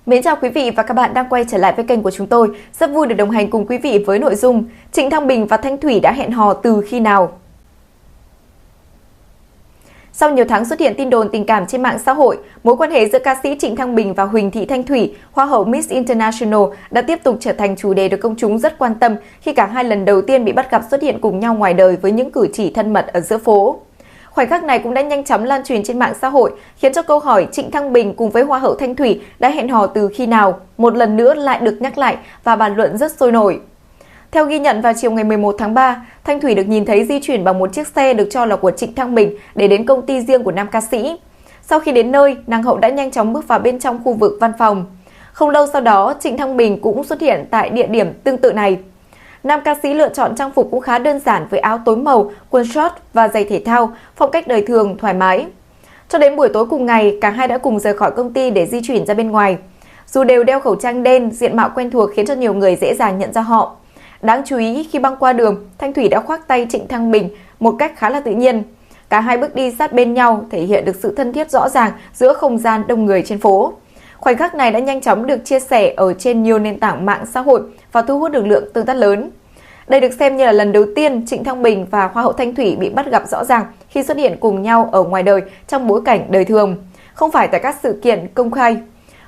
Mến chào quý vị và các bạn đang quay trở lại với kênh của chúng tôi. Rất vui được đồng hành cùng quý vị với nội dung Trịnh Thăng Bình và Thanh Thủy đã hẹn hò từ khi nào? Sau nhiều tháng xuất hiện tin đồn tình cảm trên mạng xã hội, mối quan hệ giữa ca sĩ Trịnh Thăng Bình và Huỳnh Thị Thanh Thủy, Hoa hậu Miss International đã tiếp tục trở thành chủ đề được công chúng rất quan tâm khi cả hai lần đầu tiên bị bắt gặp xuất hiện cùng nhau ngoài đời với những cử chỉ thân mật ở giữa phố. Khoảnh khắc này cũng đã nhanh chóng lan truyền trên mạng xã hội, khiến cho câu hỏi Trịnh Thăng Bình cùng với Hoa hậu Thanh Thủy đã hẹn hò từ khi nào một lần nữa lại được nhắc lại và bàn luận rất sôi nổi. Theo ghi nhận vào chiều ngày 11 tháng 3, Thanh Thủy được nhìn thấy di chuyển bằng một chiếc xe được cho là của Trịnh Thăng Bình để đến công ty riêng của nam ca sĩ. Sau khi đến nơi, nàng hậu đã nhanh chóng bước vào bên trong khu vực văn phòng. Không lâu sau đó, Trịnh Thăng Bình cũng xuất hiện tại địa điểm tương tự này. Nam ca sĩ lựa chọn trang phục cũng khá đơn giản với áo tối màu, quần short và giày thể thao, phong cách đời thường, thoải mái. Cho đến buổi tối cùng ngày, cả hai đã cùng rời khỏi công ty để di chuyển ra bên ngoài. Dù đều đeo khẩu trang đen, diện mạo quen thuộc khiến cho nhiều người dễ dàng nhận ra họ. Đáng chú ý, khi băng qua đường, Thanh Thủy đã khoác tay Trịnh Thăng Bình một cách khá là tự nhiên. Cả hai bước đi sát bên nhau, thể hiện được sự thân thiết rõ ràng giữa không gian đông người trên phố. Khoảnh khắc này đã nhanh chóng được chia sẻ ở trên nhiều nền tảng mạng xã hội và thu hút được lượng tương tác lớn. Đây được xem như là lần đầu tiên Trịnh Thăng Bình và Hoa hậu Thanh Thủy bị bắt gặp rõ ràng khi xuất hiện cùng nhau ở ngoài đời trong bối cảnh đời thường, không phải tại các sự kiện công khai.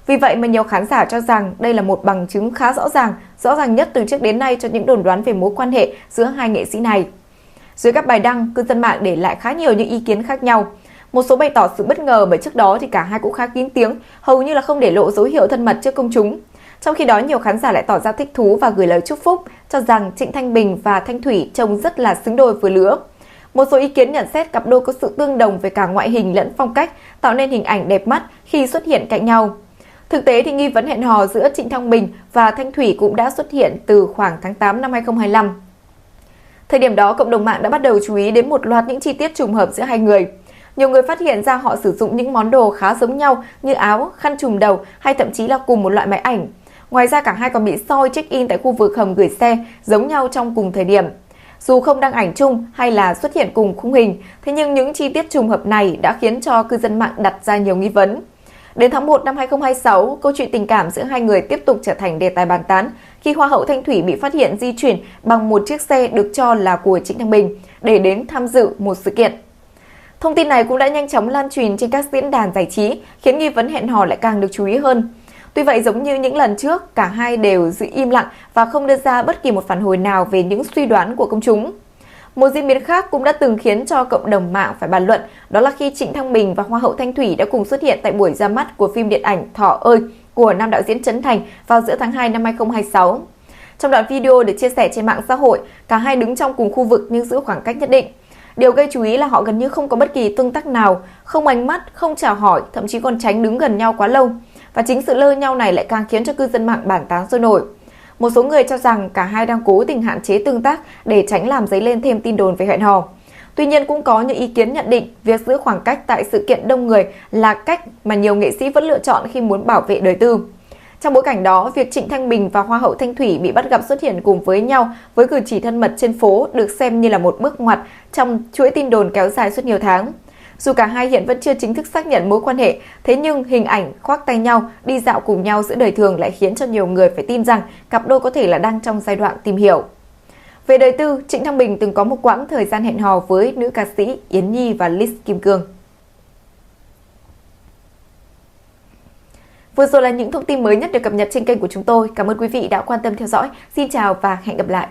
Vì vậy mà nhiều khán giả cho rằng đây là một bằng chứng khá rõ ràng nhất từ trước đến nay cho những đồn đoán về mối quan hệ giữa hai nghệ sĩ này. Dưới các bài đăng, cư dân mạng để lại khá nhiều những ý kiến khác nhau. Một số bày tỏ sự bất ngờ bởi trước đó thì cả hai cũng khá kín tiếng, hầu như là không để lộ dấu hiệu thân mật trước công chúng. Trong khi đó, nhiều khán giả lại tỏ ra thích thú và gửi lời chúc phúc, cho rằng Trịnh Thăng Bình và Thanh Thủy trông rất là xứng đôi vừa lứa. Một số ý kiến nhận xét cặp đôi có sự tương đồng về cả ngoại hình lẫn phong cách, tạo nên hình ảnh đẹp mắt khi xuất hiện cạnh nhau. Thực tế thì nghi vấn hẹn hò giữa Trịnh Thăng Bình và Thanh Thủy cũng đã xuất hiện từ khoảng tháng 8 năm 2025. Thời điểm đó, cộng đồng mạng đã bắt đầu chú ý đến một loạt những chi tiết trùng hợp giữa hai người. Nhiều người phát hiện ra họ sử dụng những món đồ khá giống nhau như áo, khăn trùm đầu hay thậm chí là cùng một loại máy ảnh. Ngoài ra, cả hai còn bị soi check-in tại khu vực hầm gửi xe giống nhau trong cùng thời điểm. Dù không đăng ảnh chung hay là xuất hiện cùng khung hình, thế nhưng những chi tiết trùng hợp này đã khiến cho cư dân mạng đặt ra nhiều nghi vấn. Đến tháng 1 năm 2026, câu chuyện tình cảm giữa hai người tiếp tục trở thành đề tài bàn tán khi Hoa hậu Thanh Thủy bị phát hiện di chuyển bằng một chiếc xe được cho là của Trịnh Thăng Bình để đến tham dự một sự kiện. Thông tin này cũng đã nhanh chóng lan truyền trên các diễn đàn giải trí, khiến nghi vấn hẹn hò lại càng được chú ý hơn. Tuy vậy, giống như những lần trước, cả hai đều giữ im lặng và không đưa ra bất kỳ một phản hồi nào về những suy đoán của công chúng. Một diễn biến khác cũng đã từng khiến cho cộng đồng mạng phải bàn luận, đó là khi Trịnh Thăng Bình và Hoa hậu Thanh Thủy đã cùng xuất hiện tại buổi ra mắt của phim điện ảnh Thỏ ơi của nam đạo diễn Trấn Thành vào giữa tháng 2 năm 2026. Trong đoạn video được chia sẻ trên mạng xã hội, cả hai đứng trong cùng khu vực nhưng giữ khoảng cách nhất định. Điều gây chú ý là họ gần như không có bất kỳ tương tác nào, không ánh mắt, không chào hỏi, thậm chí còn tránh đứng gần nhau quá lâu. Và chính sự lơ nhau này lại càng khiến cho cư dân mạng bàn tán sôi nổi. Một số người cho rằng cả hai đang cố tình hạn chế tương tác để tránh làm dấy lên thêm tin đồn về hẹn hò. Tuy nhiên, cũng có những ý kiến nhận định việc giữ khoảng cách tại sự kiện đông người là cách mà nhiều nghệ sĩ vẫn lựa chọn khi muốn bảo vệ đời tư. Trong bối cảnh đó, việc Trịnh Thăng Bình và Hoa hậu Thanh Thủy bị bắt gặp xuất hiện cùng với nhau với cử chỉ thân mật trên phố được xem như là một bước ngoặt trong chuỗi tin đồn kéo dài suốt nhiều tháng. Dù cả hai hiện vẫn chưa chính thức xác nhận mối quan hệ, thế nhưng hình ảnh khoác tay nhau, đi dạo cùng nhau giữa đời thường lại khiến cho nhiều người phải tin rằng cặp đôi có thể là đang trong giai đoạn tìm hiểu. Về đời tư, Trịnh Thăng Bình từng có một quãng thời gian hẹn hò với nữ ca sĩ Yến Nhi và Liz Kim Cương. Vừa rồi là những thông tin mới nhất được cập nhật trên kênh của chúng tôi. Cảm ơn quý vị đã quan tâm theo dõi. Xin chào và hẹn gặp lại!